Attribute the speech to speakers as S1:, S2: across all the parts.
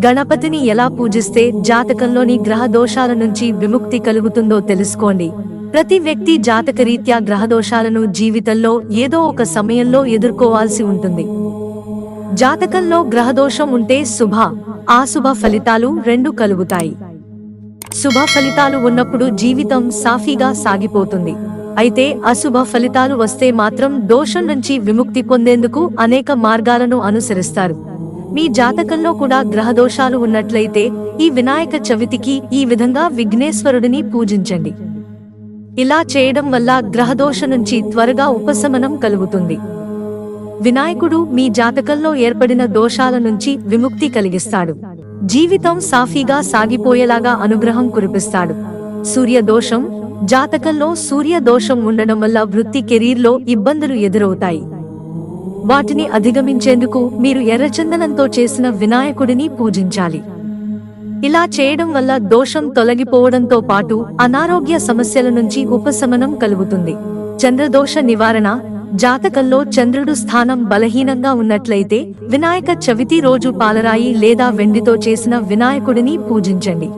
S1: గణపతిని ఎలా పూజిస్తే జాతకంలోని గ్రహ దోషాల నుంచి విముక్తి కలుగుతుందో తెలుసుకోండి. ప్రతి వ్యక్తి జాతకరీత్యా గ్రహదోషాలను జీవితంలో ఏదో ఒక సమయంలో ఎదుర్కోవాల్సి ఉంటుంది. జాతకంలో గ్రహదోషం ఉంటే శుభ, అశుభ ఫలితాలు రెండు కలుగుతాయి. శుభ ఫలితాలు ఉన్నప్పుడు జీవితం సాఫీగా సాగిపోతుంది. అయితే అశుభ ఫలితాలు వస్తే మాత్రం దోషం నుంచి విముక్తి పొందేందుకు అనేక మార్గాలను అనుసరిస్తారు. మీ జాతకంలో కూడా గ్రహదోషాలు ఉన్నట్లయితే ఈ వినాయక చవితికి ఈ విధంగా విఘ్నేశ్వరుడిని పూజించండి. ఇలా చేయడం వల్ల గ్రహదోష నుంచి త్వరగా ఉపశమనం కలుగుతుంది. వినాయకుడు మీ జాతకంలో ఏర్పడిన దోషాల నుంచి విముక్తి కలిగిస్తాడు. జీవితం సాఫీగా సాగిపోయేలాగా అనుగ్రహం కురిపిస్తాడు. సూర్యదోషం. జాతకంలో సూర్యదోషం ఉండడం వల్ల వృత్తి కెరీర్లో ఇబ్బందులు ఎదురవుతాయి. వాటిని అధిగమించేందుకు మీరు ఎర్రచందనంతో చేసిన వినాయకుడిని పూజించాలి. ఇలా చేయడం వల్ల దోషం తొలగిపోవడంతో పాటు అనారోగ్య సమస్యల నుంచి ఉపశమనం కలుగుతుంది. చంద్రదోష నివారణ. జాతకంలో చంద్రుడు స్థానం బలహీనంగా ఉన్నట్లయితే వినాయక చవితి రోజు పాలరాయి లేదా వెండితో చేసిన వినాయకుడిని పూజించండి.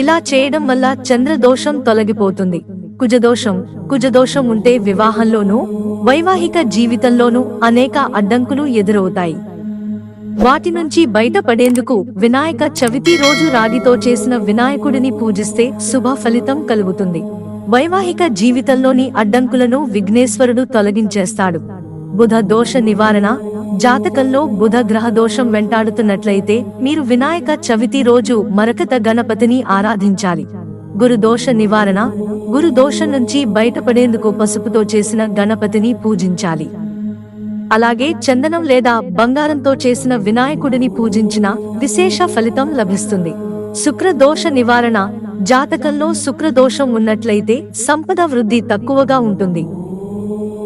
S1: ఇలా చేయడం వల్ల చంద్రదోషం తొలగిపోతుంది. కుజదోషం. కుజదోషం ఉంటే వివాహంలోనూ వైవాహిక జీవితంలోనూ అనేక అడ్డంకులు ఎదురవుతాయి. వాటి నుంచి బయటపడేందుకు వినాయక చవితి రోజు రాగితో చేసిన వినాయకుడిని పూజిస్తే శుభ ఫలితం కలుగుతుంది. వైవాహిక జీవితంలోని అడ్డంకులను విఘ్నేశ్వరుడు తొలగించేస్తాడు. బుధ దోష నివారణ. జాతకంలో బుధ గ్రహ దోషం వెంటాడుతున్నట్లయితే మీరు వినాయక చవితి రోజు మరకత గణపతిని ఆరాధించాలి. గురుదోష నివారణ. గురు దోషం నుంచి బయటపడేందుకు పసుపుతో చేసిన గణపతిని పూజించాలి. అలాగే చందనం లేదా బంగారంతో చేసిన వినాయకుడిని పూజించిన విశేష ఫలితం లభిస్తుంది. శుక్రదోష నివారణ. జాతకంలో శుక్రదోషం ఉన్నట్లయితే సంపద వృద్ధి తక్కువగా ఉంటుంది.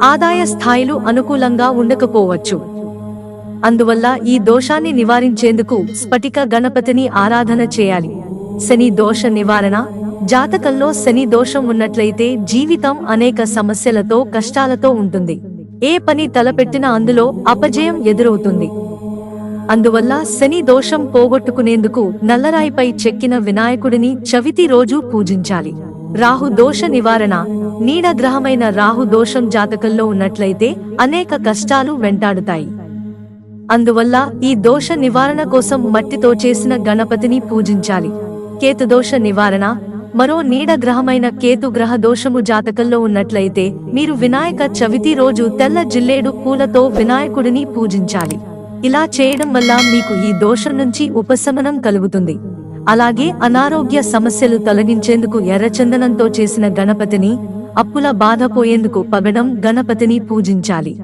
S1: ఆదాయ స్థాయిలు అనుకూలంగా ఉండకపోవచ్చు. అందువల్ల ఈ దోషాన్ని నివారించేందుకు స్ఫటిక గణపతిని ఆరాధన చేయాలి. శని దోష నివారణ. జాతకంలో శని దోషం ఉన్నట్లయితే జీవితం అనేక సమస్యలతో కష్టాలతో ఉంటుంది. ఏ పని తలపెట్టినా అందులో అపజయం ఎదురవుతుంది. అందువల్ల శని దోషం పోగొట్టుకునేందుకు నల్లరాయిపై చెక్కిన వినాయకుడిని చవితి రోజు పూజించాలి. రాహు దోష నివారణ. నీడ గ్రహమైన రాహు దోషం జాతకంలో ఉన్నట్లయితే అనేక కష్టాలు వెంటాడుతాయి. అందువల్ల ఈ దోష నివారణ కోసం మట్టితో చేసిన గణపతిని పూజించాలి. కేతుదోష నివారణ. మరో నీడ గ్రహమైన కేతు గ్రహ దోషము జాతకంలో ఉన్నట్లయితే మీరు వినాయక చవితి రోజు తెల్ల జిల్లేడు పూలతో వినాయకుడిని పూజించాలి. ఇలా చేయడం వల్ల మీకు ఈ దోషం నుంచి ఉపశమనం కలుగుతుంది. అలాగే అనారోగ్య సమస్యలు తొలగించేందుకు ఎర్రచందనంతో చేసిన గణపతిని, అప్పుల బాధ పోయేందుకు పగడం గణపతిని పూజించాలి.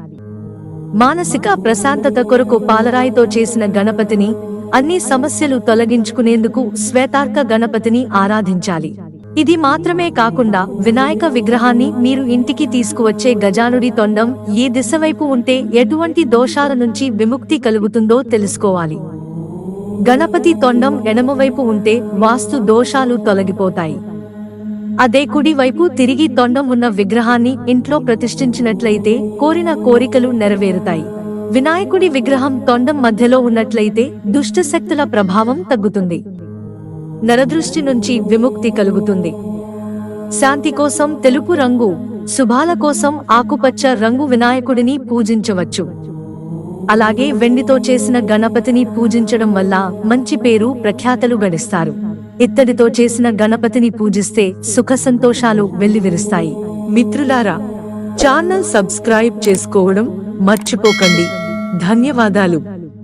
S1: మానసిక ప్రశాంతత కొరకు పాలరాయితో చేసిన గణపతిని, అన్ని సమస్యలు తొలగించుకునేందుకు శ్వేతార్క గణపతిని ఆరాధించాలి. ఇది మాత్రమే కాకుండా వినాయక విగ్రహాన్ని మీరు ఇంటికి తీసుకువచ్చే గజానుడి తొండం ఏ దిశ వైపు ఉంటే ఎటువంటి దోషాల నుంచి విముక్తి కలుగుతుందో తెలుసుకోవాలి. గణపతి తొండం ఎడమవైపు ఉంటే వాస్తు దోషాలు తొలగిపోతాయి. అదే కుడి వైపు తిరిగి తొండం ఉన్న విగ్రహాన్ని ఇంట్లో ప్రతిష్ఠించినట్లయితే కోరిన కోరికలు నెరవేరుతాయి. వినాయకుడి విగ్రహం తొండం మధ్యలో ఉన్నట్లయితే దుష్ట శక్తుల ప్రభావం తగ్గుతుంది. నరదృష్టి నుంచి విముక్తి కలుగుతుంది. శాంతి కోసం తెలుపు రంగు, శుభాల కోసం ఆకుపచ్చ రంగు వినాయకుడిని పూజించవచ్చు. అలాగే వెండితో చేసిన గణపతిని పూజించడం వల్ల మంచి పేరు ప్రఖ్యాతలు గడిస్తారు. ఇత్తడితో చేసిన గణపతిని పూజిస్తే సుఖ సంతోషాలు వెల్లివిరుస్తాయి. మిత్రులారా, ఛానల్ సబ్స్క్రైబ్ చేసుకోవడం మర్చిపోకండి. ధన్యవాదాలు.